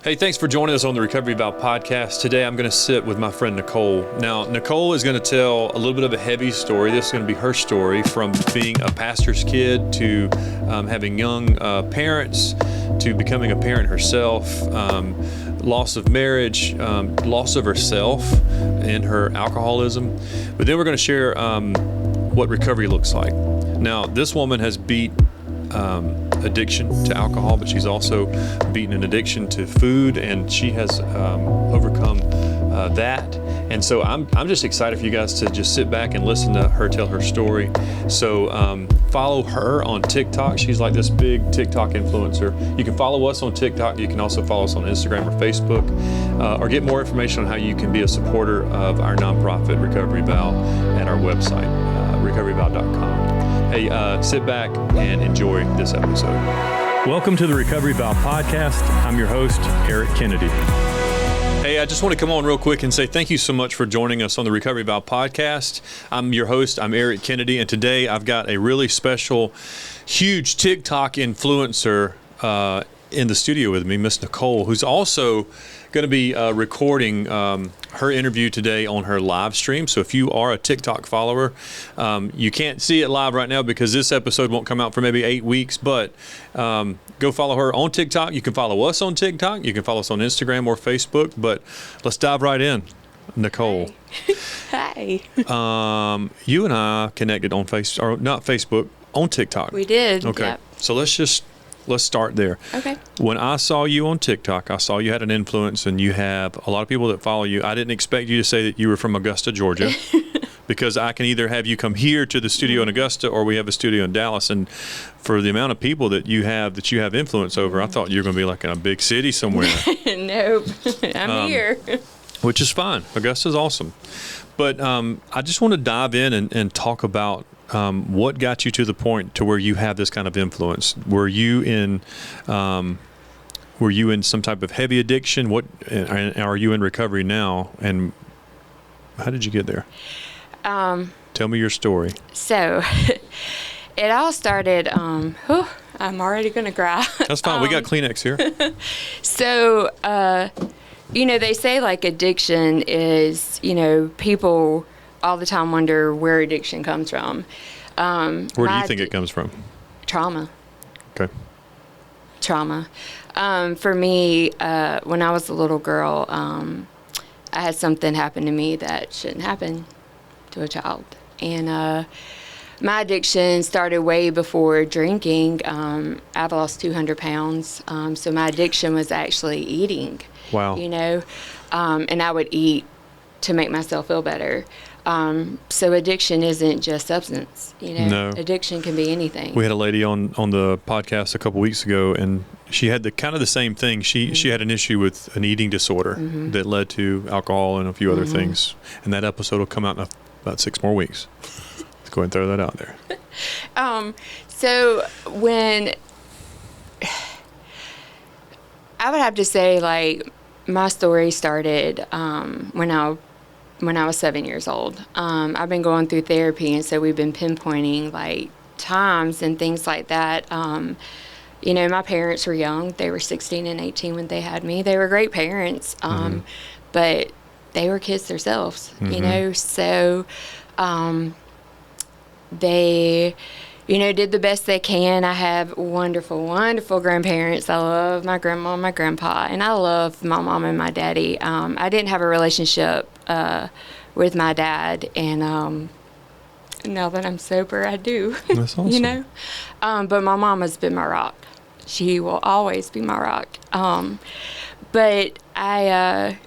Hey, thanks for joining us on the Recovery Vow podcast. Today I'm going to sit with my friend Nicole. Now, Nicole is going to tell a little bit of a heavy story. This is going to be her story from being a pastor's kid to having young parents to becoming a parent herself, loss of marriage, loss of herself and her alcoholism. But then we're going to share what recovery looks like. Now, this woman has beat addiction to alcohol, but she's also beaten an addiction to food, and she has overcome that. And so I'm just excited for you guys to just sit back and listen to her tell her story. So follow her on TikTok. She's like this big TikTok influencer. You can follow us on TikTok. You can also follow us on Instagram or Facebook, or get more information on how you can be a supporter of our nonprofit Recovery Vow at our website, recoveryvow.com. Hey, sit back and enjoy this episode. Welcome to the Recovery Vow podcast. I'm your host, Eric Kennedy. Hey, I just want to come on real quick and say thank you so much for joining us on the Recovery Vow podcast. I'm your host, I'm Eric Kennedy, and today I've got a really special, huge TikTok influencer in the studio with me, Miss Nicole, who's also going to be recording her interview today on her live stream. So if you are a TikTok follower, you can't see it live right now because this episode won't come out for maybe 8 weeks, but go follow her on TikTok. You can follow us on TikTok. You can follow us on Instagram or Facebook, but let's dive right in. Nicole. Hi. You and I connected on Facebook, on TikTok. We did. Okay. Yep. So let's start there. Okay. When I saw you on TikTok, I saw you had an influence and you have a lot of people that follow you. I didn't expect you to say that you were from Augusta, Georgia, because I can either have you come here to the studio in Augusta or we have a studio in Dallas. And for the amount of people that you have influence over, I thought you were going to be like in a big city somewhere. Nope. I'm here. Which is fine. Augusta's awesome. But I just want to dive in and talk about what got you to the point to where you have this kind of influence? Were you in some type of heavy addiction? Are you in recovery now? And how did you get there? Tell me your story. So it all started, I'm already going to cry. That's fine. We got Kleenex here. So, they say like addiction is, people all the time wonder where addiction comes from. Where do you think it comes from? Trauma. Okay. Trauma. For me, when I was a little girl, I had something happen to me that shouldn't happen to a child. And my addiction started way before drinking. I've lost 200 pounds. So my addiction was actually eating. Wow. And I would eat to make myself feel better. So addiction isn't just substance, No. Addiction can be anything. We had a lady on the podcast a couple weeks ago, and she had the same thing. She had an issue with an eating disorder that led to alcohol and a few other things. And that episode will come out in about 6 more weeks. Let's go ahead and throw that out there. So when I would have to say, like, my story started when I was 7 years old. I've been going through therapy, and so we've been pinpointing like times and things like that. My parents were young. They were 16 and 18 when they had me. They were great parents, but they were kids themselves, so they did the best they can. I have wonderful, wonderful grandparents. I love my grandma and my grandpa, and I love my mom and my daddy. I didn't have a relationship with my dad, and now that I'm sober, I do. That's awesome. But my mom has been my rock. She will always be my rock. But I...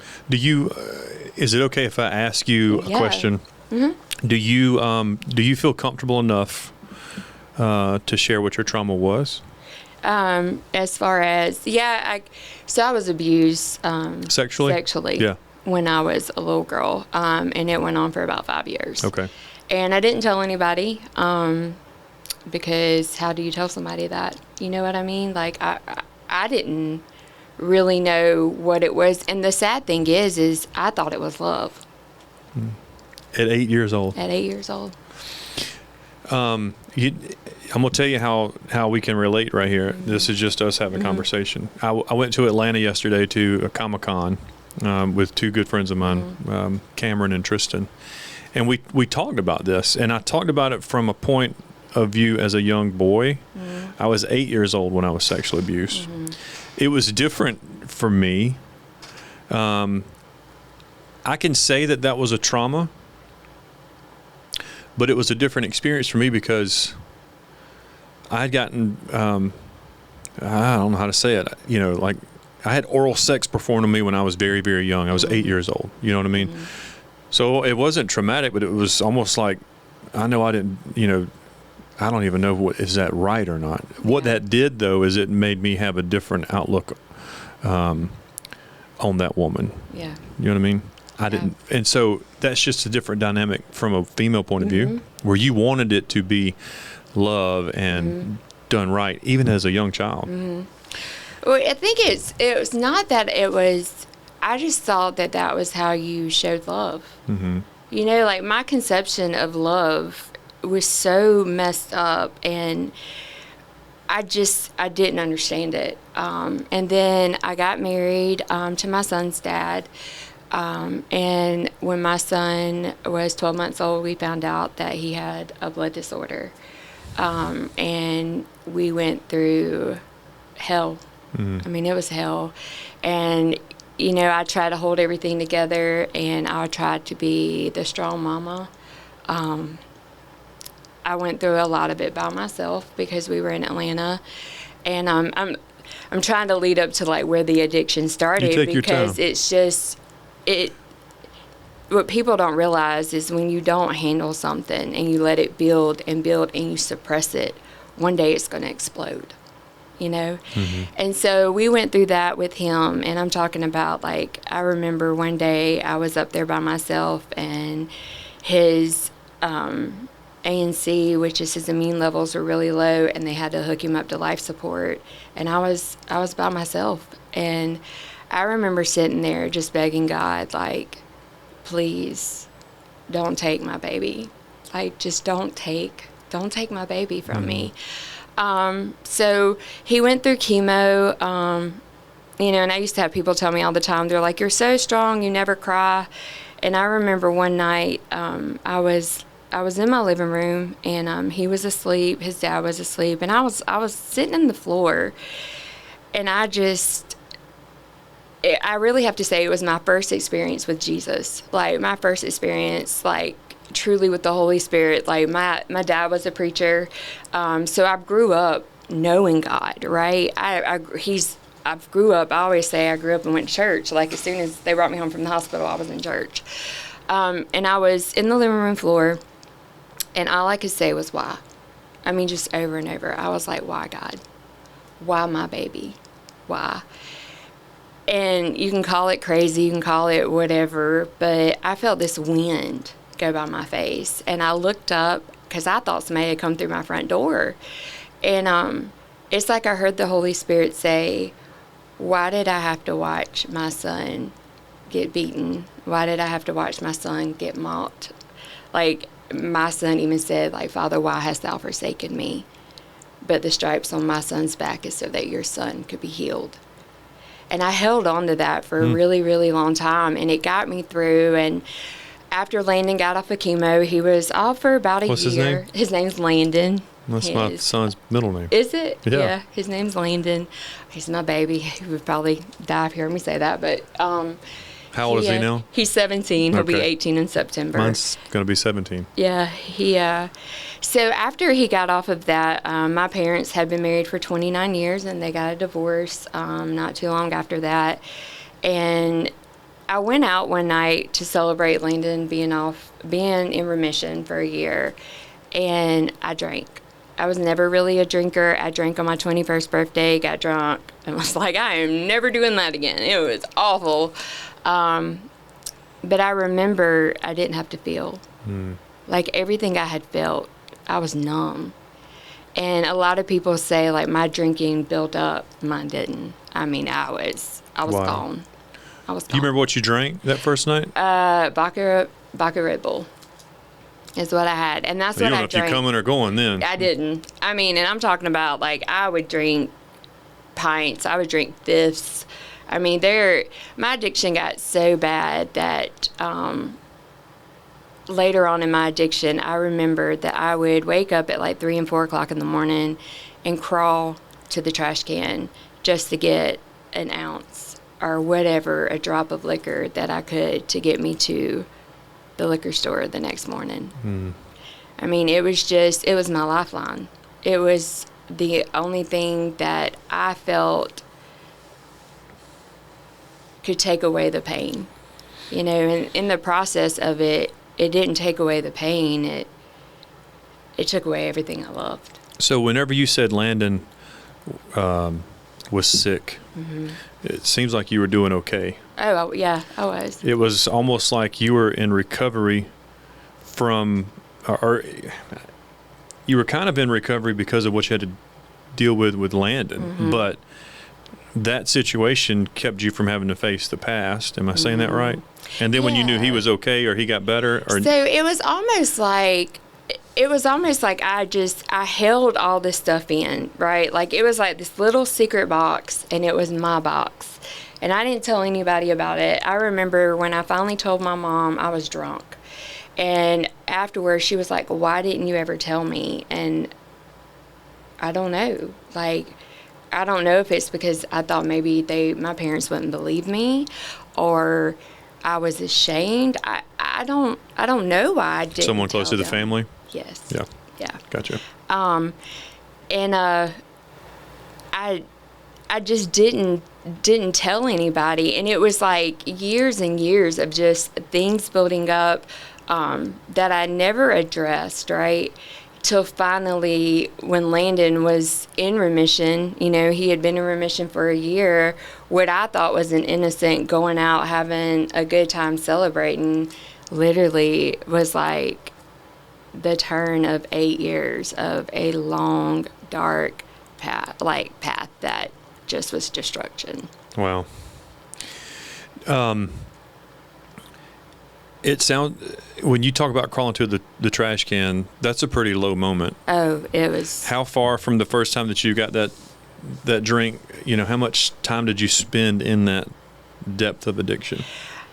is it okay if I ask you a question? Mm-hmm. Do you feel comfortable enough to share what your trauma was? As far as, I was abused sexually yeah. when I was a little girl, and it went on for about 5 years. Okay. And I didn't tell anybody, because how do you tell somebody that? You know what I mean? Like, I didn't really know what it was. And the sad thing is I thought it was love. At 8 years old? At 8 years old. I'm gonna tell you how we can relate right here. This is just us having a conversation. I went to Atlanta yesterday to a Comic-Con with two good friends of mine, Cameron and Tristan, and we talked about this, and I talked about it from a point of view as a young boy. I was 8 years old when I was sexually abused. It was different for me. I can say that was a trauma, but it was a different experience for me because I had gotten, I don't know how to say it, like I had oral sex performed on me when I was very, very young. I was 8 years old. You know what I mean? So it wasn't traumatic, but it was almost like, I know I didn't, I don't even know is that right or not. What that did though is it made me have a different outlook on that woman. Yeah. You know what I mean? I didn't, and so that's just a different dynamic from a female point of view, where you wanted it to be love and done right, even as a young child. Well, I think it was not that it was. I just thought that was how you showed love. Like my conception of love was so messed up, and I didn't understand it. And then I got married to my son's dad. And when my son was 12 months old, we found out that he had a blood disorder. And we went through hell. I mean, it was hell. And, I tried to hold everything together, and I tried to be the strong mama. I went through a lot of it by myself because we were in Atlanta. And I'm trying to lead up to like where the addiction started, because it's just what people don't realize is when you don't handle something and you let it build and you suppress it, one day it's going to explode, And so we went through that with him, and I'm talking about, like, I remember one day I was up there by myself, and his ANC, which is his immune levels, were really low, and they had to hook him up to life support, and I was by myself. And I remember sitting there just begging God, like, please don't take my baby. Like, just don't take my baby from me. So he went through chemo, and I used to have people tell me all the time, they're like, you're so strong, you never cry. And I remember one night, I was in my living room, and he was asleep, his dad was asleep, and I was sitting on the floor, and I really have to say it was my first experience with Jesus. Like, my first experience, like, truly with the Holy Spirit. Like, my dad was a preacher, so I grew up knowing God, right? I grew up, I always say I grew up and went to church. Like, as soon as they brought me home from the hospital, I was in church. And I was in the living room floor, and all I could say was, why? I mean, just over and over. I was like, why, God? Why my baby? Why? And you can call it crazy, you can call it whatever, but I felt this wind go by my face. And I looked up because I thought somebody had come through my front door. And it's like I heard the Holy Spirit say, why did I have to watch my son get beaten? Why did I have to watch my son get mocked? Like, my son even said, like, Father, why hast thou forsaken me? But the stripes on my son's back is so that your son could be healed. And I held on to that for a really, really long time, and it got me through. And after Landon got off of chemo, he was off for about a year. What's his name? His name's Landon. That's my son's middle name. Is it? Yeah. His name's Landon. He's my baby. He would probably die if he heard me say that. But how old is he now? He's 17. He'll be 18 in September. Mine's going to be 17. Yeah. So after he got off of that, my parents had been married for 29 years, and they got a divorce not too long after that. And I went out one night to celebrate Landon being in remission for a year, and I drank. I was never really a drinker. I drank on my 21st birthday, got drunk, and was like, I am never doing that again. It was awful. But I remember I didn't have to feel. Like, everything I had felt, I was numb. And a lot of people say, like, my drinking built up. Mine didn't. I mean, I was gone. I was gone. Do you remember what you drank that first night? Vodka Red Bull. is what I had. And that's You what don't I know if you're drank. coming or going then. I didn't. I mean, and I'm talking about, like, I would drink pints. I would drink fifths. I mean, my addiction got so bad that later on in my addiction, I remembered that I would wake up at like 3 and 4 o'clock in the morning and crawl to the trash can just to get an ounce or whatever, a drop of liquor that I could to get me to the liquor store the next morning. I mean, it was my lifeline. It was the only thing that I felt could take away the pain. You know, and in the process of it, it didn't take away the pain. It took away everything I loved. So whenever you said Landon was sick, it seems like you were doing okay. Oh, yeah, I was. It was almost like you were in recovery from, or you were kind of in recovery because of what you had to deal with Landon, but that situation kept you from having to face the past. Am I saying that right? And then when you knew he was okay or he got better, or so it was almost like I held all this stuff in, right? Like it was like this little secret box, and it was my box, and I didn't tell anybody about it. I remember when I finally told my mom, I was drunk, and afterwards she was like, "Why didn't you ever tell me?" And I don't know. Like, I don't know if it's because I thought maybe my parents wouldn't believe me, or I was ashamed. I don't know why I didn't. Someone close to the family? Yes. Yeah. Yeah. Gotcha. And I just didn't tell anybody, and it was like years and years of just things building up that I never addressed, right? Till finally, when Landon was in remission, you know, he had been in remission for a year, what I thought was an innocent going out, having a good time celebrating, literally was like the turn of 8 years of a long, dark path that just was destruction. Wow. It sounds, when you talk about crawling to the trash can, that's a pretty low moment. Oh, it was. How far from the first time that you got that drink, you know, how much time did you spend in that depth of addiction?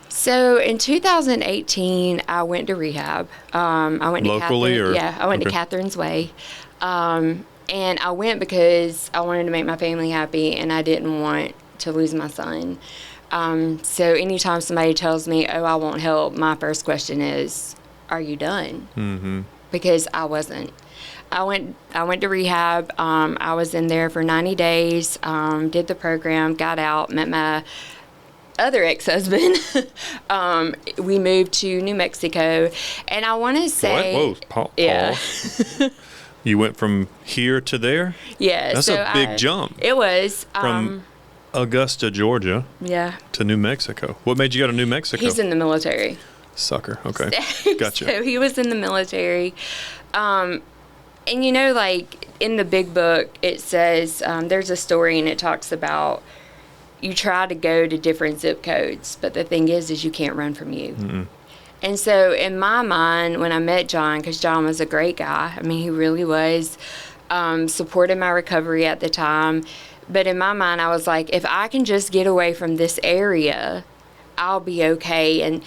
So in 2018, I went to rehab. I went locally, to I went to Catherine's Way. And I went because I wanted to make my family happy, and I didn't want to lose my son. So anytime somebody tells me, "Oh, I won't help," my first question is, "Are you done?" Mm-hmm. Because I wasn't. I went to rehab. I was in there for 90 days, did the program, got out, met my other ex-husband. We moved to New Mexico, and I want to say, Whoa, Paul. Yeah. You went from here to there? Yeah. That's a big jump. It was. From Augusta, Georgia, to New Mexico. What made you go to New Mexico? He's in the military. Sucker. Okay. Gotcha. So he was in the military. And you know, like in the big book, it says, there's a story and it talks about you try to go to different zip codes, but the thing is you can't run from you. Mm-mm. And so in my mind, when I met John, because John was a great guy, I mean, he really was, supported my recovery at the time. But in my mind, I was like, if I can just get away from this area, I'll be okay. And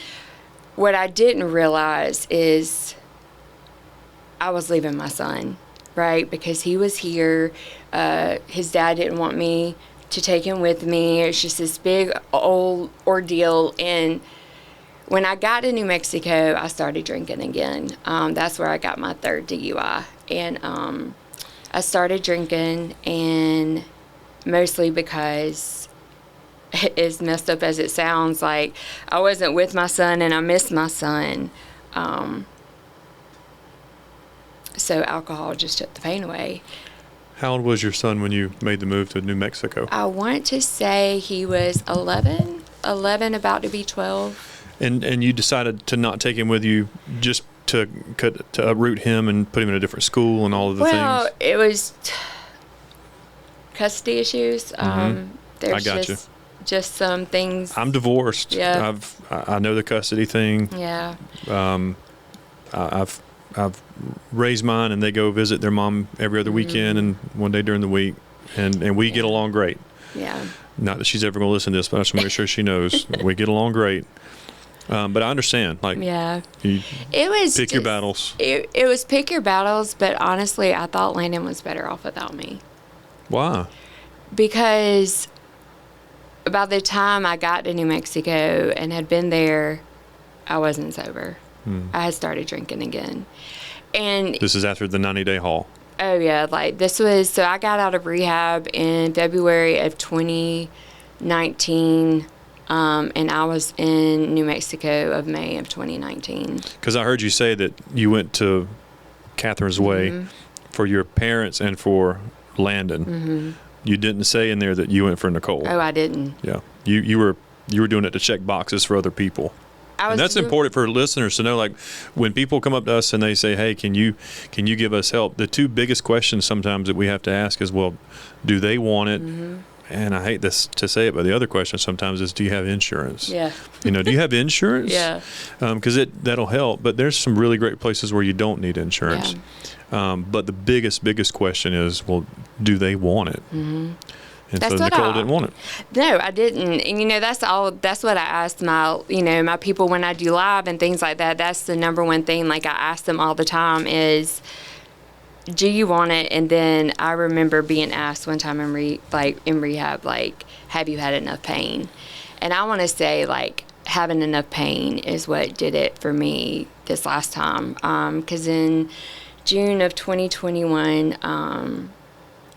what I didn't realize is I was leaving my son, right? Because he was here. His dad didn't want me to take him with me. It's just this big old ordeal. And when I got to New Mexico, I started drinking again. That's where I got my third DUI. And I started drinking, and mostly because, as messed up as it sounds, like I wasn't with my son and I missed my son. So alcohol just took the pain away. How old was your son when you made the move to New Mexico? I want to say he was 11, about to be 12. And you decided to not take him with you just to uproot him and put him in a different school and all of the things? Well, it was custody issues. There's I got you. Just some things. I'm divorced. Yeah. I know the custody thing. Yeah. I've I've raised mine, and they go visit their mom every other weekend and one day during the week, and we get along great. Yeah. Not that she's ever going to listen to this, but I just want to make sure she knows we get along great. But I understand. Like, you it was pick your battles. It was pick your battles, but honestly, I thought Landon was better off without me. Why? Because by the time I got to New Mexico and had been there, I wasn't sober. I had started drinking again. And this is after the 90-day haul. Oh, yeah. Like, this was, so I got out of rehab in February of 2019. And I was in New Mexico of May of 2019. Because I heard you say that you went to Catherine's Way for your parents and for Landon. You didn't say in there that you went for Nicole. Oh, I didn't. Yeah, you were doing it to check boxes for other people. And that's important for listeners to know. Like, when people come up to us and they say, "Hey, can you give us help?" The two biggest questions sometimes that we have to ask is, well, do they want it? And I hate this to say it, but the other question sometimes is, do you have insurance? Yeah. Do you have insurance? Yeah. Because that'll help. But there's some really great places where you don't need insurance. Yeah. But the biggest question is, well, do they want it? And that's so Nicole didn't want it. No, I didn't. And that's what I asked my my people when I do live and things like that. That's the number one thing. Like, I ask them all the time is, do you want it? And then I remember being asked one time in rehab, like, have you had enough pain? And I want to say, like, having enough pain is what did it for me this last time. Because in June of 2021,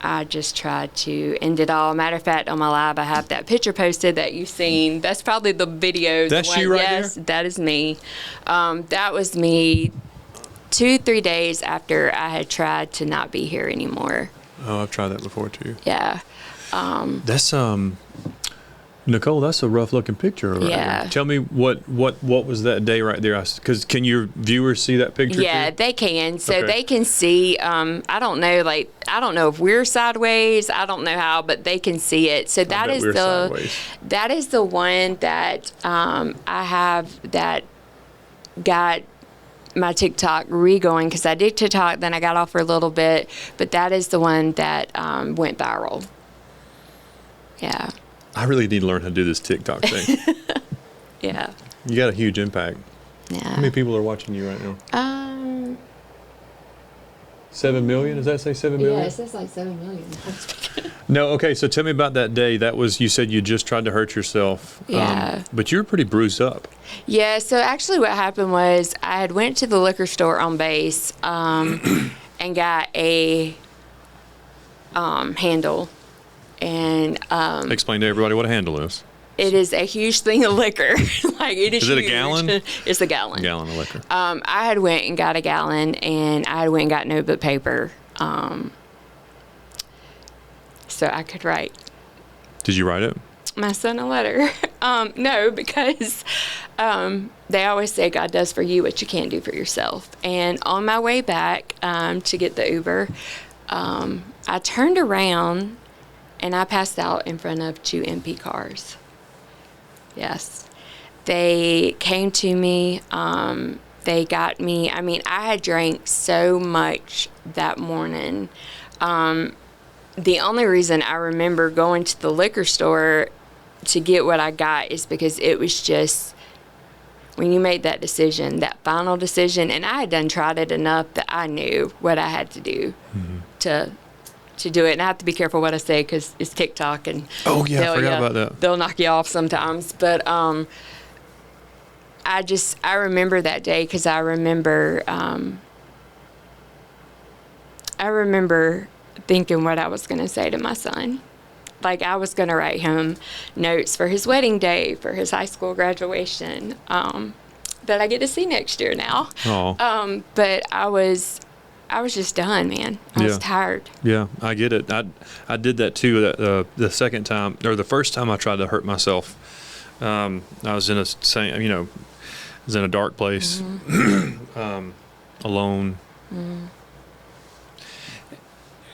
I just tried to end it all. Matter of fact, on my live, I have that picture posted that you've seen. That's probably the video. That's you right Yes, there? that is me. That was me 2-3 days after I had tried to not be here anymore. Oh, I've tried that before too. Yeah. That's Nicole, that's a rough looking picture right there. Tell me what was that day right there? Because can your viewers see that picture? Yeah, too? they can. So they can see. I don't know if we're sideways. I don't know how, but they can see it. So that is the one that I have that got my TikTok re-going, because I did TikTok, then I got off for a little bit, but that is the one that went viral. Yeah. I really need to learn how to do this TikTok thing. Yeah. You got a huge impact. Yeah. How many people are watching you right now? 7 million? Does that say 7 million? Yeah, it says like 7 million. No, okay, so tell me about that day. That was, you said you just tried to hurt yourself. Yeah. But you were pretty bruised up. Yeah, so actually what happened was I had went to the liquor store on base and got a handle. And explain to everybody what a handle is. It is a huge thing of liquor. Like, it is. Is it huge. a gallon? It's a gallon. A gallon of liquor. I had went and got a gallon, and I had went and got notebook paper, so I could write. Did you write it? My son a letter. No, because they always say God does for you what you can't do for yourself. And on my way back to get the Uber, I turned around and I passed out in front of 2 MP cars. Yes. They came to me. They got me. I mean, I had drank so much that morning. The only reason I remember going to the liquor store to get what I got is because it was just, when you made that decision, that final decision, and I had tried it enough that I knew what I had to do to do it. And I have to be careful what I say because it's TikTok, and oh yeah, I forgot about that. They'll knock you off sometimes. But I remember that day because I remember thinking what I was going to say to my son. Like, I was going to write him notes for his wedding day, for his high school graduation, that I get to see next year now. But I was just done, man. I was tired. Yeah, I get it. I did that too. The second time, or the first time I tried to hurt myself, I was in a dark place, alone,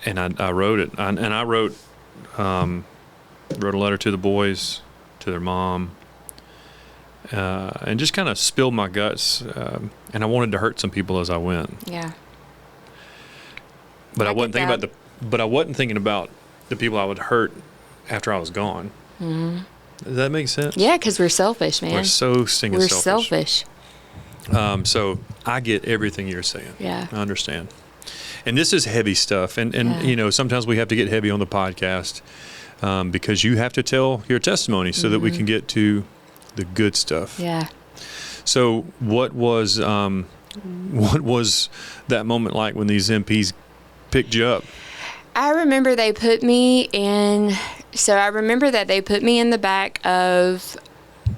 and I wrote it. I wrote a letter to the boys, to their mom, and just kind of spilled my guts. And I wanted to hurt some people as I went. Yeah. But I wasn't thinking about the people I would hurt after I was gone. Mm-hmm. Does that make sense? Yeah, because we're selfish, man. We're so stinking We're selfish. selfish. So I get everything you're saying. Yeah. I understand. And this is heavy stuff. And Yeah. you know, sometimes we have to get heavy on the podcast because you have to tell your testimony so that we can get to the good stuff. Yeah. So what was that moment like when these MPs picked you up? I remember they put me in, so I remember that they put me in the back of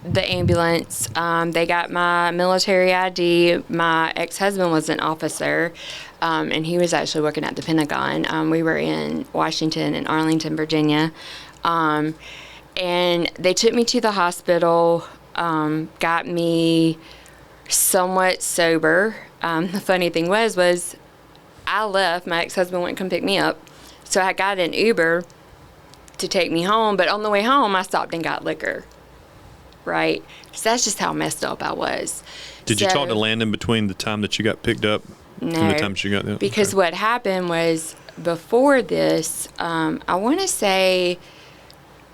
the ambulance. They got my military ID. My ex-husband was an officer, and he was actually working at the Pentagon. We were in Washington and Arlington, Virginia. And they took me to the hospital, got me somewhat sober. The funny thing was I left. My ex-husband went and come pick me up. So I got an Uber to take me home, but on the way home, I stopped and got liquor, right? Because that's just how messed up I was. Did you talk to Landon between the time that you got picked up and the time that you got there? Because what happened was before this, I want to say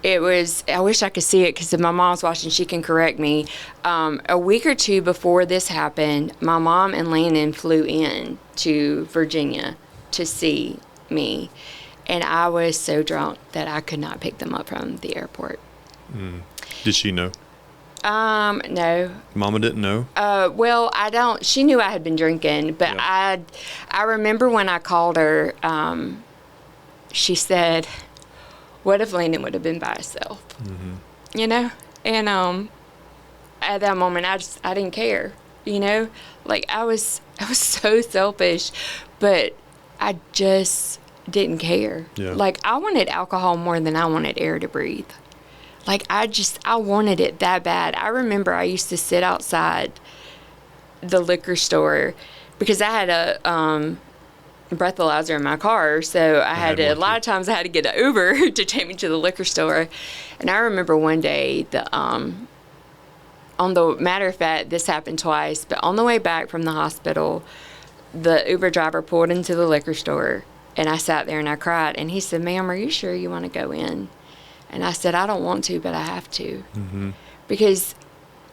it was, I wish I could see it because if my mom's watching, she can correct me. A week or two before this happened, my mom and Landon flew in to Virginia to see me. And I was so drunk that I could not pick them up from the airport. Did she know? No. Mama didn't know? Well, I don't. She knew I had been drinking, but Yeah. I remember when I called her, she said, what if Landon would have been by himself? Mm-hmm. You know? And at that moment, I didn't care, you know? Like, I was so selfish, but I just didn't care. Yeah. Like, I wanted alcohol more than I wanted air to breathe. Like, I wanted it that bad. I remember I used to sit outside the liquor store because I had a breathalyzer in my car. So I had a lot of times I had to get an Uber to take me to the liquor store. And I remember one day on the matter of fact, this happened twice, but on the way back from the hospital, the Uber driver pulled into the liquor store. And I sat there and I cried. And he said, ma'am, are you sure you want to go in? And I said, I don't want to, but I have to. Mm-hmm. Because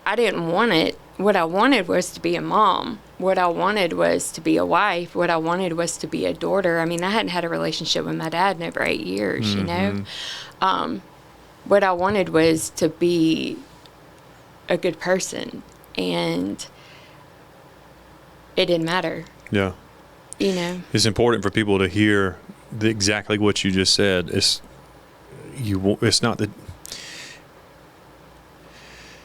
I didn't want it. What I wanted was to be a mom. What I wanted was to be a wife. What I wanted was to be a daughter. I mean, I hadn't had a relationship with my dad in over 8 years, you know? What I wanted was to be a good person. And it didn't matter. Yeah. You know? It's important for people to hear exactly what you just said. It's not the...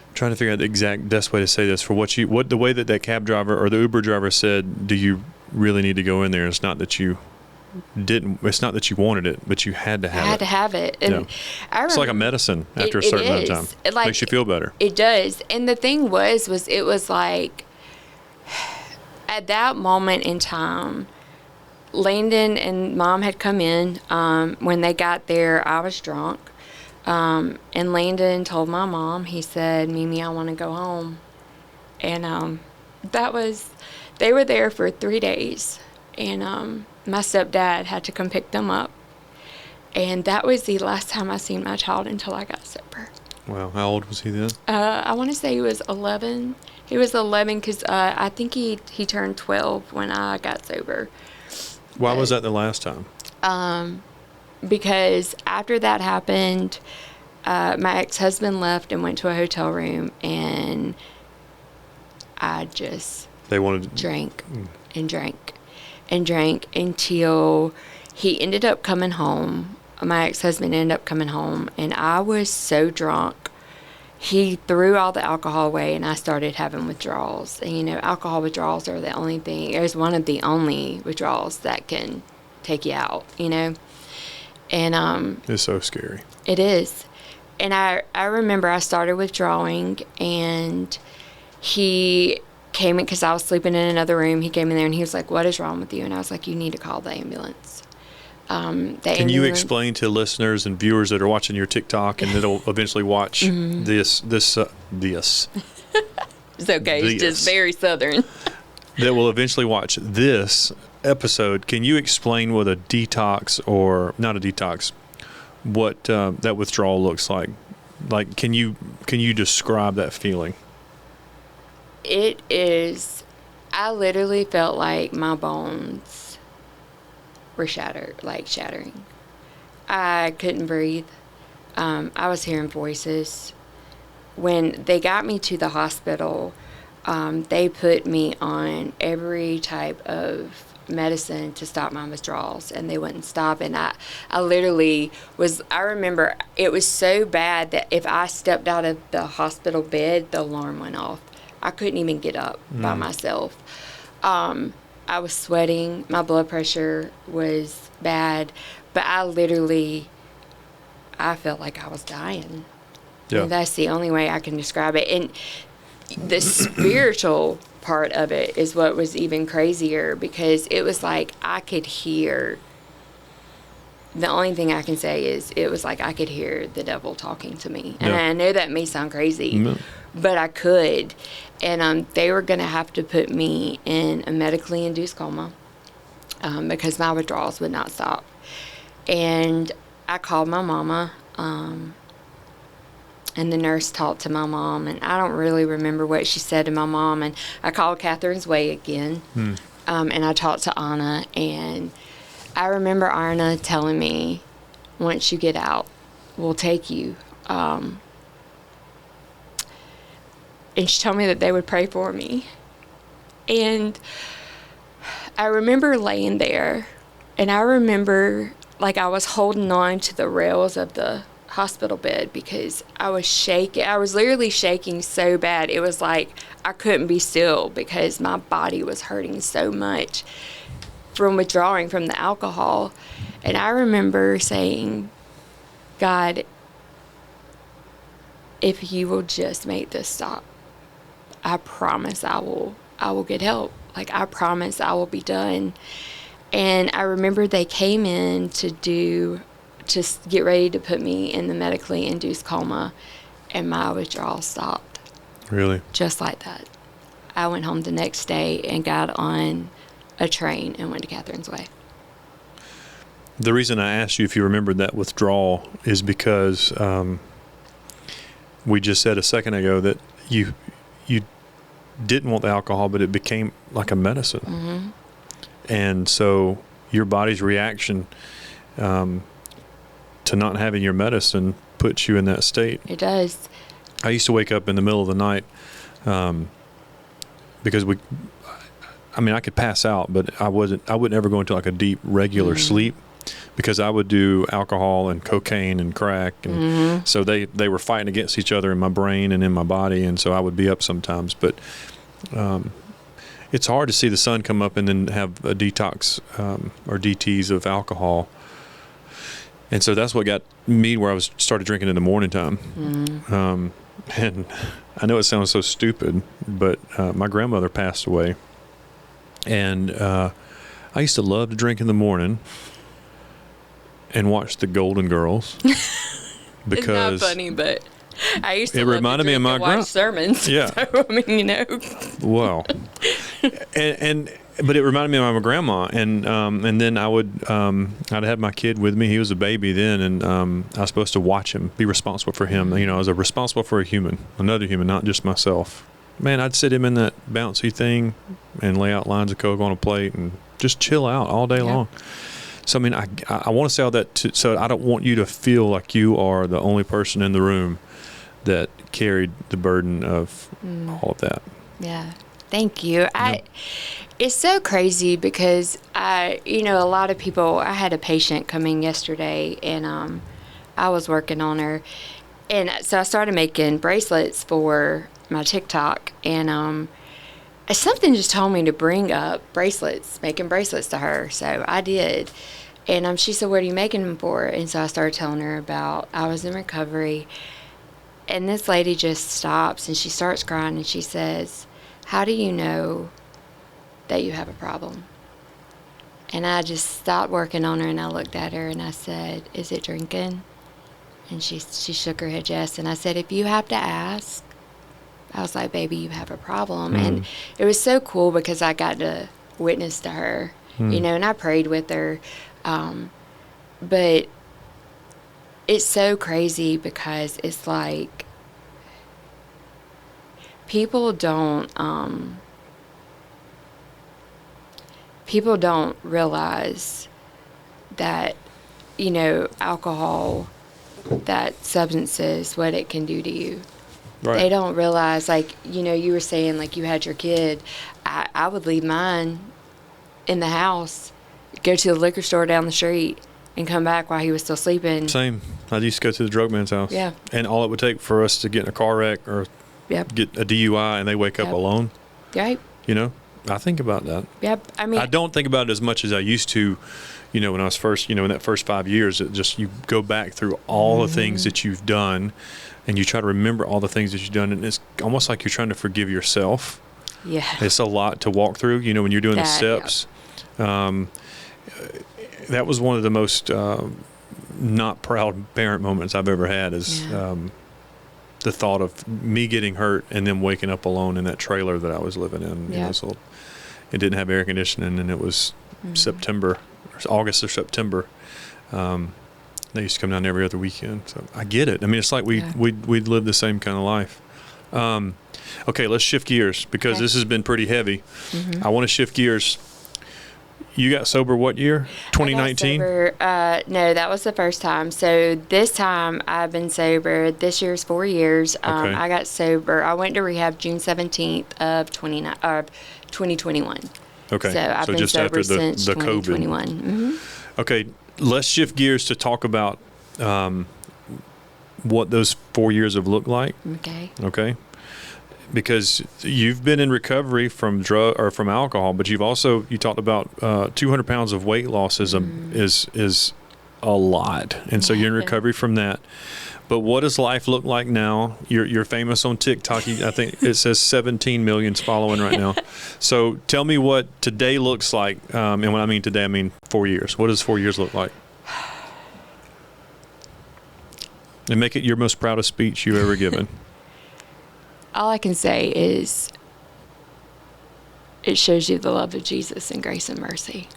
I'm trying to figure out the exact best way to say this. For the way that cab driver or the Uber driver said, do you really need to go in there? It's not that you didn't. It's not that you wanted it, but you had to have it. I had to have it. And it's like a medicine after a certain amount of time. It makes you feel better. It does. And the thing was it was like, at that moment in time, Landon and Mom had come in. When they got there, I was drunk. And Landon told my mom, he said, Mimi, I want to go home. And they were there for 3 days. And my stepdad had to come pick them up. And that was the last time I seen my child until I got sober. Wow. How old was he then? I want to say he was 11. He was 11 because I think he turned 12 when I got sober. Why was that the last time? Because after that happened, my ex-husband left and went to a hotel room, and I just drank and drank and drank until he ended up coming home. My ex-husband ended up coming home, and I was so drunk. He threw all the alcohol away, and I started having withdrawals. And, you know, alcohol withdrawals are the only thing. It's one of the only withdrawals that can take you out, you know. And it's so scary. It is. And I remember I started withdrawing, and he came in because I was sleeping in another room. He came in there, and he was like, what is wrong with you? And I was like, you need to call the ambulance. Can you explain to listeners and viewers that are watching your TikTok and that'll eventually watch this It's okay. It's just very Southern. that will eventually watch this episode, can you explain what a detox, or not a detox, what that withdrawal looks like? Like, can you describe that feeling? It is, I literally felt like my bones were shattering. I couldn't breathe. I was hearing voices. When they got me to the hospital, they put me on every type of medicine to stop my withdrawals, and they wouldn't stop. And I literally I remember it was so bad that if I stepped out of the hospital bed, the alarm went off. I couldn't even get up by myself. I was sweating. My blood pressure was bad, but I felt like I was dying. Yeah. And that's the only way I can describe it. And the spiritual part of it is what was even crazier, because it was like I could hear, the only thing I can say is it was like I could hear the devil talking to me. And I know that may sound crazy, but I could. And they were going to have to put me in a medically induced coma because my withdrawals would not stop. And I called my mama, and the nurse talked to my mom, and I don't really remember what she said to my mom. And I called Catherine's Way again, and I talked to Anna, and I remember Anna telling me, once you get out, we'll take you. And she told me that they would pray for me. And I remember laying there, and I remember like I was holding on to the rails of the hospital bed because I was shaking. I was literally shaking so bad. It was like I couldn't be still because my body was hurting so much from withdrawing from the alcohol. And I remember saying, God, if you will just make this stop, I promise I will get help. Like, I promise I will be done. And I remember they came in to just get ready to put me in the medically induced coma, and my withdrawal stopped. Really? Just like that. I went home the next day and got on a train and went to Catherine's Way. The reason I asked you if you remembered that withdrawal is because we just said a second ago that you didn't want the alcohol, but it became like a medicine. Mm-hmm. And so your body's reaction to not having your medicine puts you in that state. It does. I used to wake up in the middle of the night because I could pass out, but I would never go into like a deep regular sleep because I would do alcohol and cocaine and crack. And so they were fighting against each other in my brain and in my body. And so I would be up sometimes, but it's hard to see the sun come up and then have a detox or DTs of alcohol. And so that's what got me where I started drinking in the morning time. And I know it sounds so stupid, but my grandmother passed away. And I used to love to drink in the morning and watch the Golden Girls. Because it's not funny, but I used to it reminded me of my watch sermons. Yeah. So, Well, but it reminded me of my grandma, and then I'd have my kid with me. He was a baby then, and I was supposed to watch him, be responsible for him. You know, I was responsible for another human, not just myself. Man, I'd sit him in that bouncy thing and lay out lines of Coke on a plate and just chill out all day long. So, I want to say all that so I don't want you to feel like you are the only person in the room that carried the burden of all of that. Yeah. Thank you. It's so crazy because a lot of people, I had a patient come in yesterday and I was working on her. And so I started making bracelets for my TikTok, and something just told me to bring up making bracelets to her. So I did. And she said, what are you making them for? And so I started telling her about I was in recovery. And this lady just stops and she starts crying and she says, how do you know that you have a problem? And I just stopped working on her and I looked at her and I said, is it drinking? And she shook her head yes. And I said, if you have to ask, I was like, baby, you have a problem. And it was so cool because I got to witness to her, you know, and I prayed with her. But it's so crazy because it's like people don't realize that, you know, alcohol, that substances, what it can do to you. Right. They don't realize, like, you know, you were saying, like, you had your kid. I would leave mine in the house, go to the liquor store down the street, and come back while he was still sleeping. Same. I used to go to the drug man's house. Yeah. And all it would take for us to get in a car wreck or Yep. get a DUI and they wake up Yep. alone, Right. you know, I think about that. Yep. I mean, I don't think about it as much as I used to, you know, when I was first, you know, in that first 5 years, it just, you go back through all the things that you've done and you try to remember all the things that you've done. And it's almost like you're trying to forgive yourself. yeah. It's a lot to walk through, you know, when you're doing the That, steps. That was one of the most not proud parent moments I've ever had is the thought of me getting hurt and then waking up alone in that trailer that I was living in. You know, so it didn't have air conditioning and it was September, August or September. They used to come down every other weekend. So I get it. I mean, it's like we'd live the same kind of life. Okay, let's shift gears because this has been pretty heavy. I want to shift gears. You got sober what year? 2019? No, that was the first time. So this time I've been sober. This year's 4 years. Okay. I got sober. I went to rehab June 17th of 2021. Okay. So I've been just sober after since the 2021. COVID. Okay, let's shift gears to talk about what those 4 years have looked like. Okay. Because you've been in recovery from drug or from alcohol, but you talked about 200 pounds of weight loss is a lot, and so you're in recovery from that. But what does life look like now? You're famous on TikTok. I think it says 17 million's following right now. So tell me what today looks like, and when I mean today, I mean 4 years. What does 4 years look like? And make it your most proudest speech you've ever given. All I can say is it shows you the love of Jesus and grace and mercy.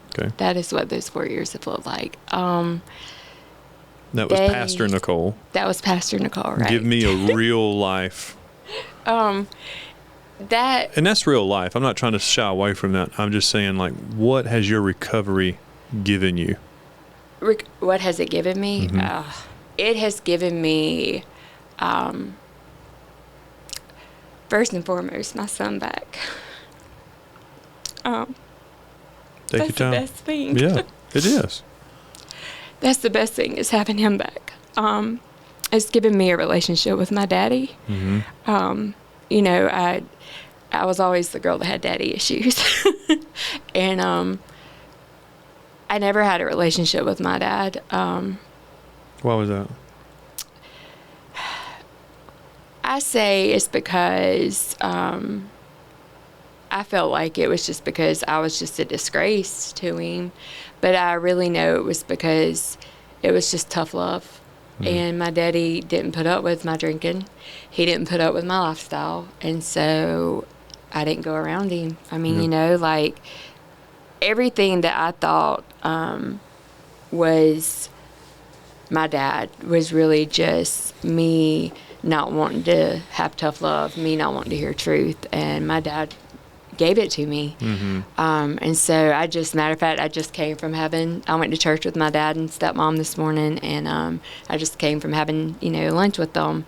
Okay. That is what those 4 years have looked like. That was Pastor Nicole. That was Pastor Nicole, right? Give me a real life. And that's real life. I'm not trying to shy away from that. I'm just saying, like, what has your recovery given you? What has it given me? It has given me... first and foremost, my son back. Take that's your time. The best thing. Yeah, it is. That's the best thing is having him back. It's given me a relationship with my daddy. You know, I was always the girl that had daddy issues, and I never had a relationship with my dad. Why was that? I say it's because I felt like it was just because I was just a disgrace to him. But I really know it was because it was just tough love. And my daddy didn't put up with my drinking. He didn't put up with my lifestyle. And so I didn't go around him. I mean, you know, like everything that I thought was my dad was really just me not wanting to have tough love, me not wanting to hear truth, and my dad gave it to me. And so I just came from I went to church with my dad and stepmom this morning, and I just came from having, you know, lunch with them.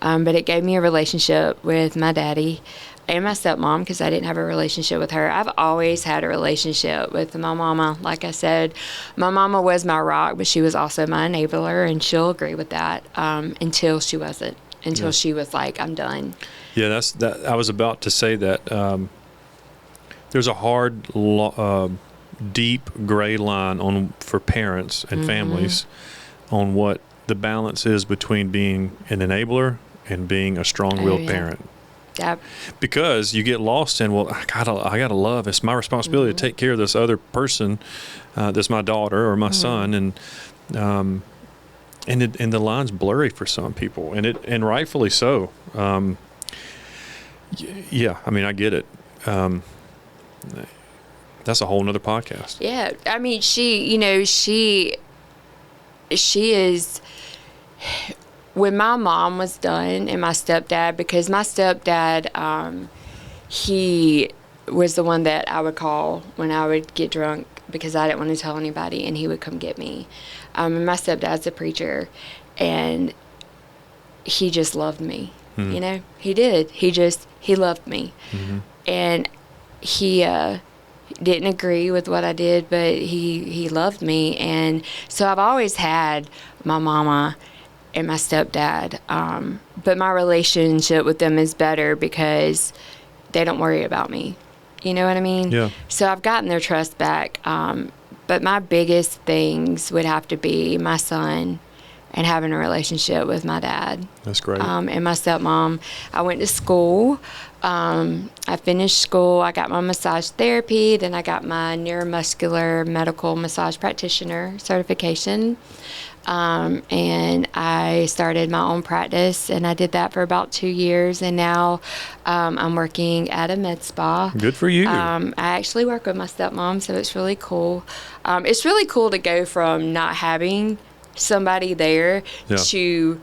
But it gave me a relationship with my daddy and my stepmom because I didn't have a relationship with her. I've always had a relationship with my mama. Like I said, my mama was my rock, but she was also my enabler, and she'll agree with that until she wasn't. Until she was like, I'm done. Yeah, that's that. I was about to say that. There's a hard, deep gray line for parents and families on what the balance is between being an enabler and being a strong-willed parent. Yep. Because you get lost in, well, I gotta love. It's my responsibility to take care of this other person, that's my daughter or my son, and the line's blurry for some people, and rightfully so. Yeah, I mean, I get it. That's a whole nother podcast. Yeah, I mean, she is. When my mom was done and my stepdad, because my stepdad, he was the one that I would call when I would get drunk because I didn't want to tell anybody, and he would come get me. And my stepdad's a preacher, and he just loved me. Mm-hmm. He did. He loved me. Mm-hmm. And he didn't agree with what I did, but he loved me. And so I've always had my mama and my stepdad, but my relationship with them is better because they don't worry about me. You know what I mean? Yeah. So I've gotten their trust back. But my biggest things would have to be my son and having a relationship with my dad. That's great. And my stepmom. I went to school. I finished school. I got my massage therapy. Then I got my neuromuscular medical massage practitioner certification. And I started my own practice, and I did that for about 2 years. And now I'm working at a med spa. Good for you. I actually work with my stepmom, so it's really cool. It's really cool to go from not having somebody there to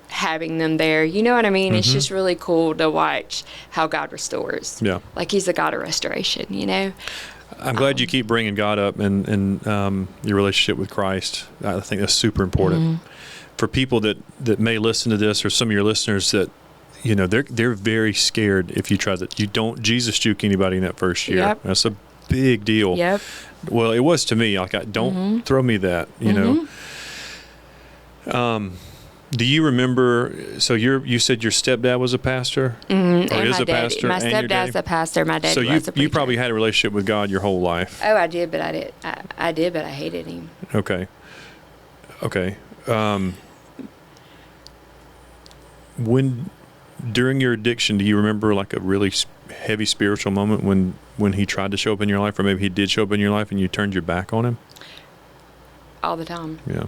having them there. You know what I mean? Mm-hmm. It's just really cool to watch how God restores. Yeah. Like he's a God of restoration, I'm glad you keep bringing God up and your relationship with Christ. I think that's super important. Mm-hmm. For people that may listen to this, or some of your listeners that, they're very scared if you try that. You don't Jesus juke anybody in that first year. Yep. That's a big deal. Yep. Well, it was to me. Like, don't throw me that, know. Do you remember, so you said your stepdad was a pastor? Mm-hmm. Or and is a daddy. pastor? My and your stepdad's a pastor. My daddy so was a preacher. you probably had a relationship with God your whole life. Oh, I did, but I did, but I hated him. Okay. When, during your addiction, do you remember like a really heavy spiritual moment when he tried to show up in your life, or maybe he did show up in your life and you turned your back on him? All the time. Yeah.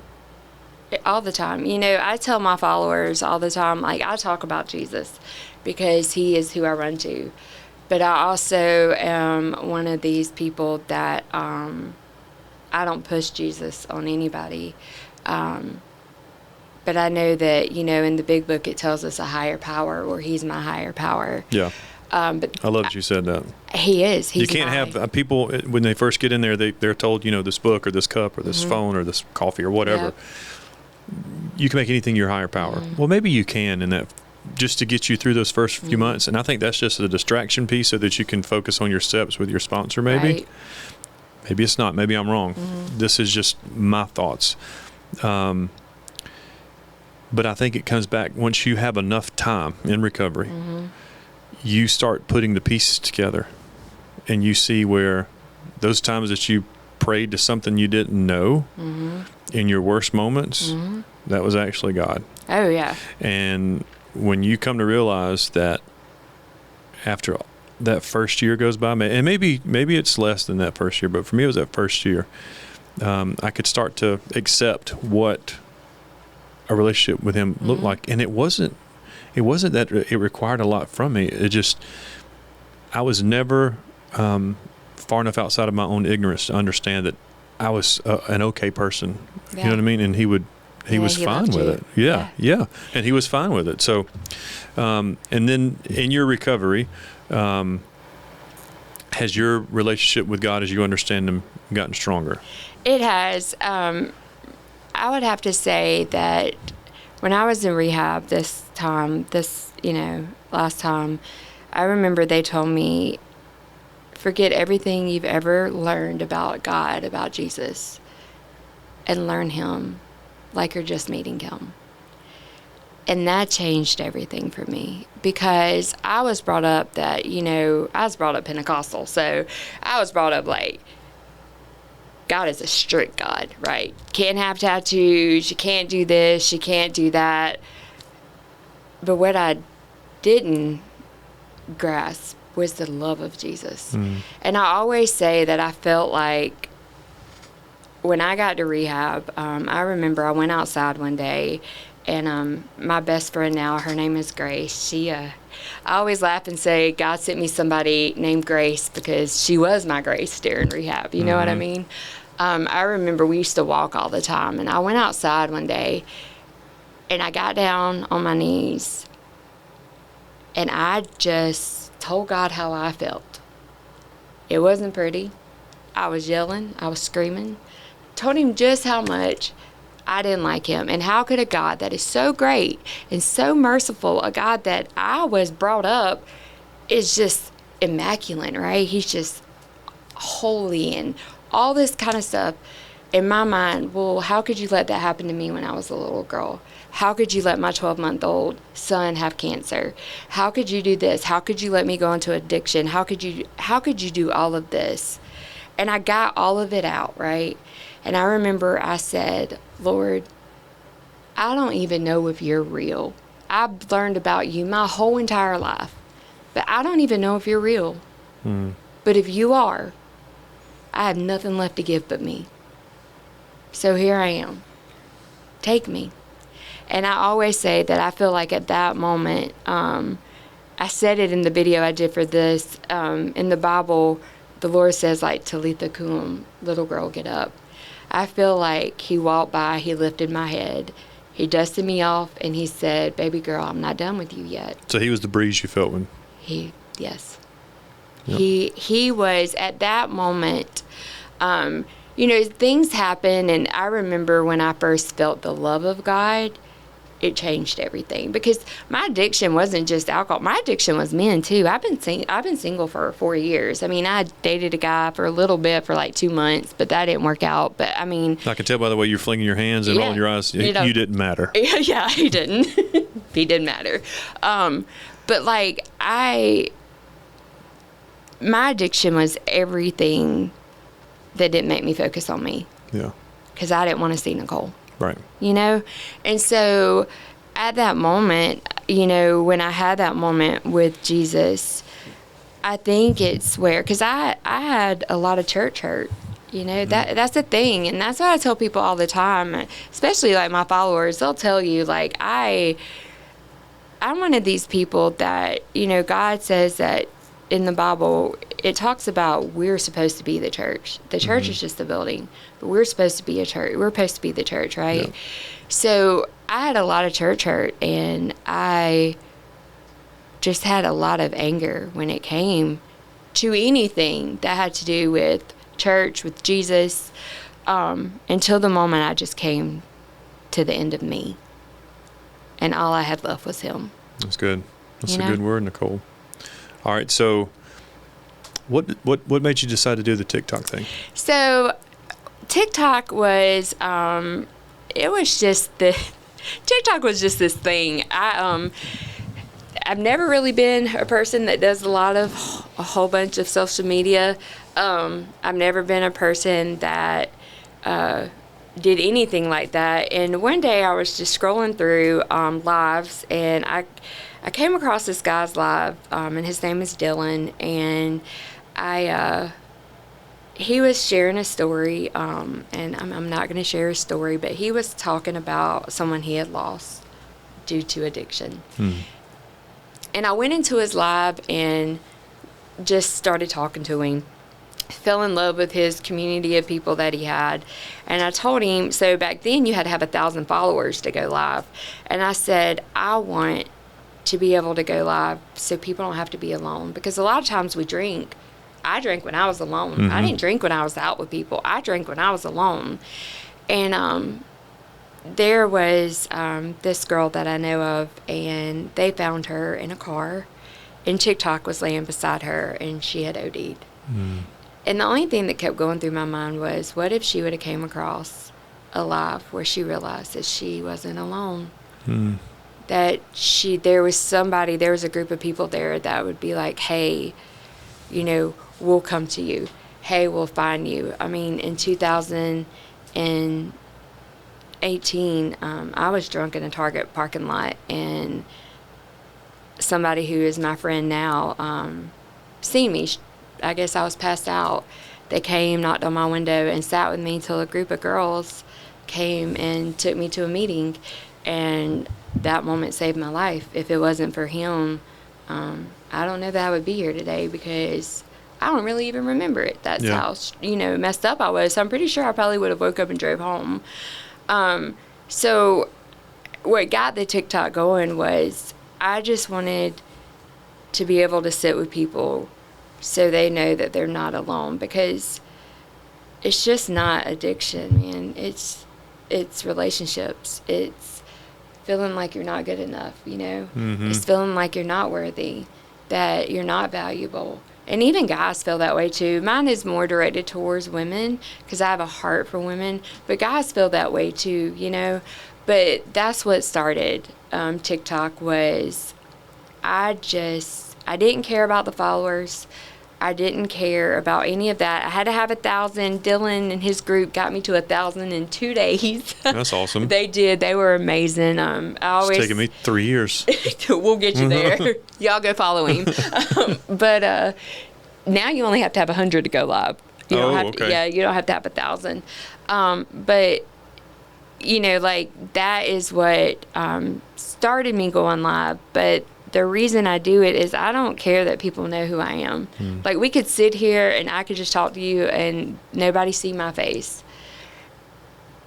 All the time. I tell my followers all the time, like, I talk about Jesus because he is who I run to. But I also am one of these people that I don't push Jesus on anybody. But I know that, in the big book, it tells us a higher power, or he's my higher power. Yeah. But I love that you said that. He is. He's you can't have people, when they first get in there, they're told, this book or this cup or this phone or this coffee or whatever. Yep. You can make anything your higher power. Mm-hmm. Well, maybe you can, in that, just to get you through those first few months. And I think that's just a distraction piece so that you can focus on your steps with your sponsor, maybe. Right. Maybe it's not. Maybe I'm wrong. Mm-hmm. This is just my thoughts. But I think it comes back once you have enough time in recovery, you start putting the pieces together, and you see where those times that you prayed to something you didn't know in your worst moments, that was actually God. Oh, yeah. And when you come to realize that after that first year goes by, and maybe it's less than that first year, but for me it was that first year, I could start to accept what a relationship with him looked like. And it wasn't that it required a lot from me. It just, I was never far enough outside of my own ignorance to understand that I was an okay person. Yeah. You know what I mean? And he was fine with it. Yeah. And he was fine with it. So, and then in your recovery, has your relationship with God, as you understand him, gotten stronger? It has. I would have to say that when I was in rehab last time, I remember they told me, forget everything you've ever learned about God, about Jesus, and learn him like you're just meeting him. And that changed everything for me, because I was brought up that, I was brought up Pentecostal. So I was brought up like, God is a strict God, right? Can't have tattoos, you can't do this, you can't do that. But what I didn't grasp was the love of Jesus. And I always say that I felt like when I got to rehab, I remember I went outside one day, and my best friend now, her name is Grace, I always laugh and say God sent me somebody named Grace because she was my Grace during rehab. You know what I mean? I remember we used to walk all the time, and I went outside one day, and I got down on my knees, and I just told God how I felt. It wasn't pretty. I was yelling. I was screaming. Told him just how much I didn't like him, and how could a God that is so great and so merciful, a God that I was brought up is just immaculate, right? He's just holy and all this kind of stuff. In my mind, well, how could you let that happen to me when I was a little girl? How could you let my 12-month-old son have cancer? How could you do this? How could you let me go into addiction? How could you do all of this? And I got all of it out, right? And I remember I said, Lord, I don't even know if you're real. I've learned about you my whole entire life, but I don't even know if you're real. But if you are, I have nothing left to give but me. So here I am. Take me. And I always say that I feel like at that moment, I said it in the video I did for this, in the Bible, the Lord says, like, Talitha Koon, little girl, get up. I feel like he walked by, he lifted my head, he dusted me off, and he said, baby girl, I'm not done with you yet. So he was the breeze you felt when? Yes. Yep. He was at that moment, things happen, and I remember when I first felt the love of God, it changed everything, because my addiction wasn't just alcohol. My addiction was men too. I've been single for 4 years. I mean, I dated a guy for a little bit for like 2 months, but that didn't work out. But I mean, I can tell by the way you're flinging your hands and rolling your eyes, you didn't matter. Yeah, he didn't. He didn't matter. But like my addiction was everything that didn't make me focus on me. Yeah. Because I didn't want to see Nicole. Right. And so at that moment, when I had that moment with Jesus, I think it's where, because I had a lot of church hurt, that's the thing. And that's what I tell people all the time, especially like my followers. They'll tell you, like, I'm one of these people that, God says that in the Bible, it talks about we're supposed to be the church. The church is just the building, but we're supposed to be a church. We're supposed to be the church, right? Yeah. So I had a lot of church hurt, and I just had a lot of anger when it came to anything that had to do with church, with Jesus, until the moment I just came to the end of me, and all I had left was him. That's good. That's a good word, Nicole. All right, so what made you decide to do the TikTok thing? So TikTok was TikTok was just this thing. I've never really been a person that does a whole bunch of social media. I've never been a person that did anything like that. And one day I was just scrolling through lives, and I came across this guy's live, and his name is Dylan, and he was sharing a story, and I'm not going to share his story, but he was talking about someone he had lost due to addiction. And I went into his live and just started talking to him. Fell in love with his community of people that he had. And I told him, so back then you had to have 1,000 followers to go live. And I said, I want to be able to go live so people don't have to be alone. Because a lot of times we drink. I drank when I was alone. I didn't drink when I was out with people. I drank when I was alone. And there was this girl that I know of, and they found her in a car, and TikTok was laying beside her, and she had OD'd. And the only thing that kept going through my mind was, what if she would have came across a life where she realized that she wasn't alone? That there was a group of people there that would be like, hey, we'll come to you. Hey, we'll find you. I mean, in 2018, I was drunk in a Target parking lot, and somebody who is my friend now seen me. I guess I was passed out. They came, knocked on my window, and sat with me till a group of girls came and took me to a meeting. And that moment saved my life. If it wasn't for him I don't know that I would be here today because I don't really even remember it. That's how, messed up I was. So I'm pretty sure I probably would have woke up and drove home. So what got the TikTok going was I just wanted to be able to sit with people so they know that they're not alone, because it's just not addiction, man. It's relationships. It's feeling like you're not good enough, It's feeling like you're not worthy, that you're not valuable. And even guys feel that way too. Mine is more directed towards women because I have a heart for women, but guys feel that way too, But that's what started TikTok was I didn't care about the followers. I didn't care about any of that. I had to have 1,000. Dylan and his group got me to 1,000 in 2 days. That's awesome. They did. They were amazing. It's taken me 3 years. We'll get you there. Y'all go follow him. But now you only have to have 100 to go live. You don't have to, you don't have to have 1,000. But that is what started me going live. But the reason I do it is I don't care that people know who I am. Like, we could sit here and I could just talk to you and nobody see my face.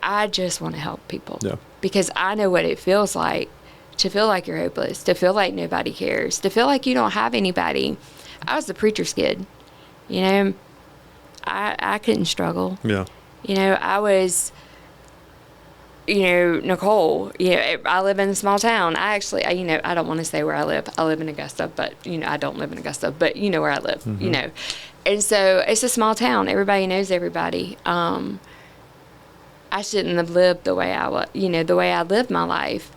I just want to help people. Yeah. Because I know what it feels like to feel like you're hopeless, to feel like nobody cares, to feel like you don't have anybody. I was the preacher's kid. I couldn't struggle. Yeah. I was... Nicole, I live in a small town. I don't want to say where I live. I live in Augusta, but, I don't live in Augusta, but you know where I live, And so it's a small town. Everybody knows everybody. I shouldn't have lived the way the way I lived my life.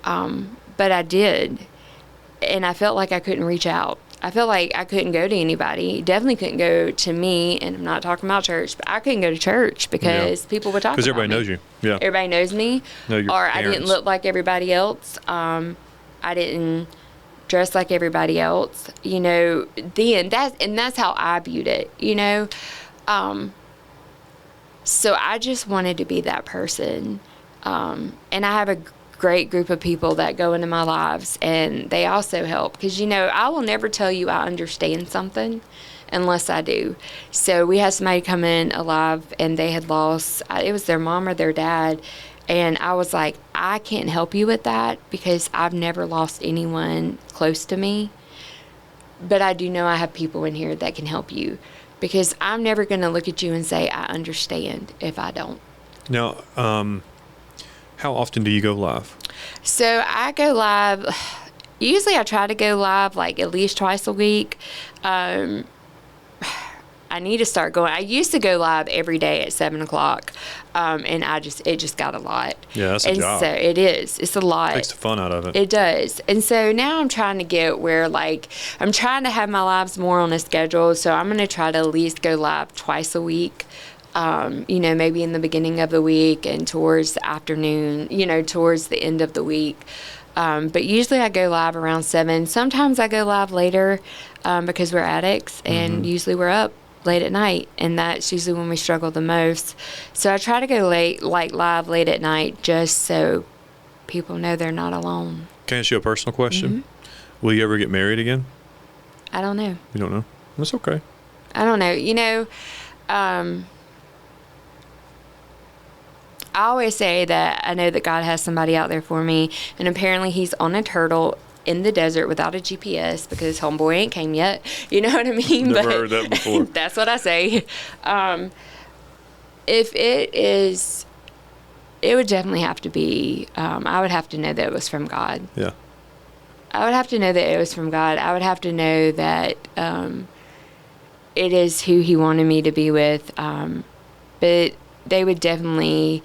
But I did. And I felt like I couldn't reach out. I felt like I couldn't go to anybody. Definitely couldn't go to me, and I'm not talking about church, but I couldn't go to church because people would talk about me. Because everybody knows you. Yeah. Everybody knows me. Know your or parents. I didn't look like everybody else. I didn't dress like everybody else. That's how I viewed it, So I just wanted to be that person. And I have a great group of people that go into my lives, and they also help because I will never tell you I understand something unless I do. So we had somebody come in alive, and they had lost, it was their mom or their dad, and I was like, I can't help you with that because I've never lost anyone close to me, but I do know I have people in here that can help you, because I'm never going to look at you and say I understand if I don't. Now, how often do you go live? So I go live, usually I try to go live like at least twice a week. I need to start going. I used to go live every day at 7 o'clock, and it just got a lot. Yeah, that's a job. So it is. It's a lot. It takes the fun out of it. It does. And so now I'm trying to get where, I'm trying to have my lives more on a schedule, so I'm going to try to at least go live twice a week. Maybe in the beginning of the week and towards the afternoon, towards the end of the week. But usually I go live around 7. Sometimes I go live later because we're addicts, and usually we're up late at night, and that's usually when we struggle the most. So I try to go live late at night, just so people know they're not alone. Can I ask you a personal question? Will you ever get married again? I don't know. You don't know? That's okay. I don't know. I always say that I know that God has somebody out there for me, and apparently he's on a turtle in the desert without a GPS because homeboy ain't came yet. You know what I mean? Never heard that before. That's what I say. If it is, it would definitely have to be, I would have to know that it was from God. Yeah. I would have to know that it was from God. I would have to know that it is who he wanted me to be with. But they would definitely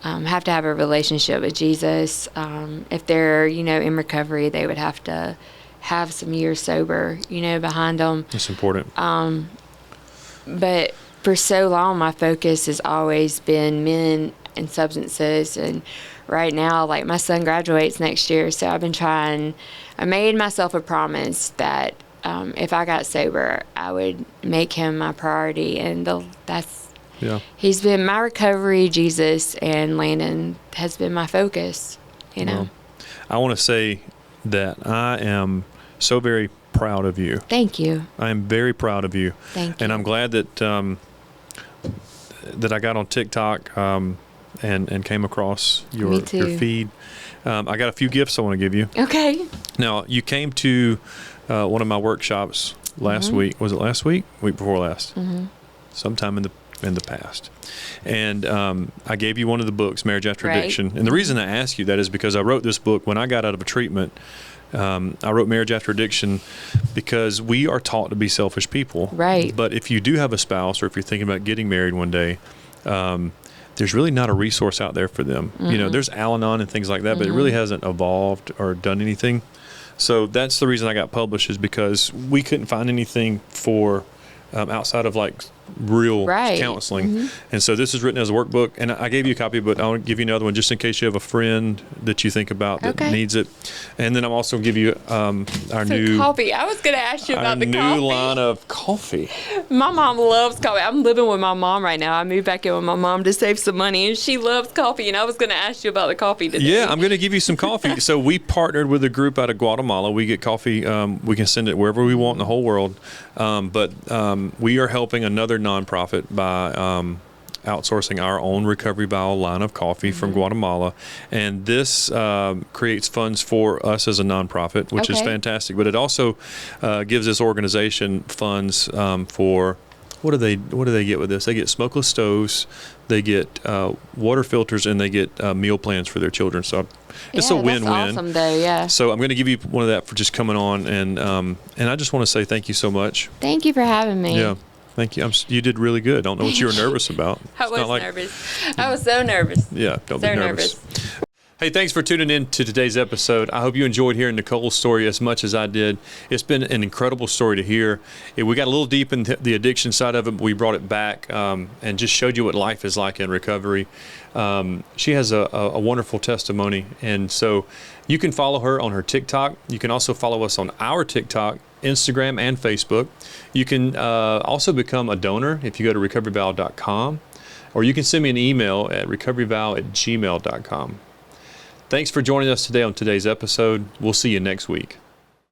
have to have a relationship with Jesus. If they're, in recovery, they would have to have some years sober, behind them. That's important. But for so long, my focus has always been men and substances. And right now, my son graduates next year, so I've been trying. I made myself a promise that if I got sober, I would make him my priority, and yeah. He's been my recovery, Jesus, and Landon has been my focus, Well, I want to say that I am so very proud of you. Thank you. I am very proud of you. Thank you. And I'm glad that that I got on TikTok and came across your feed. I got a few gifts I want to give you. Okay. Now, you came to one of my workshops last week. Was it last week? Week before last? Sometime in the past. And I gave you one of the books, Marriage After Addiction. And the reason I ask you that is because I wrote this book when I got out of a treatment. I wrote Marriage After Addiction because we are taught to be selfish people. Right. But if you do have a spouse, or if you're thinking about getting married one day, there's really not a resource out there for them. You know, there's Al-Anon and things like that, but it really hasn't evolved or done anything. So that's the reason I got published, is because we couldn't find anything for outside of like real counseling. And so this is written as a workbook, and I gave you a copy, but I'll give you another one just in case you have a friend that you think about that needs it. And then I'll also give you our new coffee. I was going to ask you about the coffee. Our new line of coffee. My mom loves coffee. I'm living with my mom right now. I moved back in with my mom to save some money, and she loves coffee. And I was going to ask you about the coffee today. Yeah, I'm going to give you some coffee. So we partnered with a group out of Guatemala. We get coffee. We can send it wherever we want in the whole world. But we are helping another nonprofit by outsourcing our own Recovery Vow line of coffee from Guatemala. And this creates funds for us as a nonprofit, which is fantastic. But it also gives this organization funds for, what do they get with this? They get smokeless stoves, they get water filters, and they get meal plans for their children. So it's a win-win. That's awesome, though. Yeah. So I'm going to give you one of that for just coming on, and I just want to say thank you so much. Thank you for having me. Yeah. Thank you. You did really good. I don't know what you were nervous about. I was nervous. I was so nervous. Yeah, don't be nervous. Hey, thanks for tuning in to today's episode. I hope you enjoyed hearing Nicole's story as much as I did. It's been an incredible story to hear. We got a little deep in the addiction side of it, but we brought it back and just showed you what life is like in recovery. She has a wonderful testimony, and so you can follow her on her TikTok. You can also follow us on our TikTok, Instagram, and Facebook. You can also become a donor if you go to recoveryvow.com, or you can send me an email at recoveryvow@gmail.com. Thanks for joining us today on today's episode. We'll see you next week.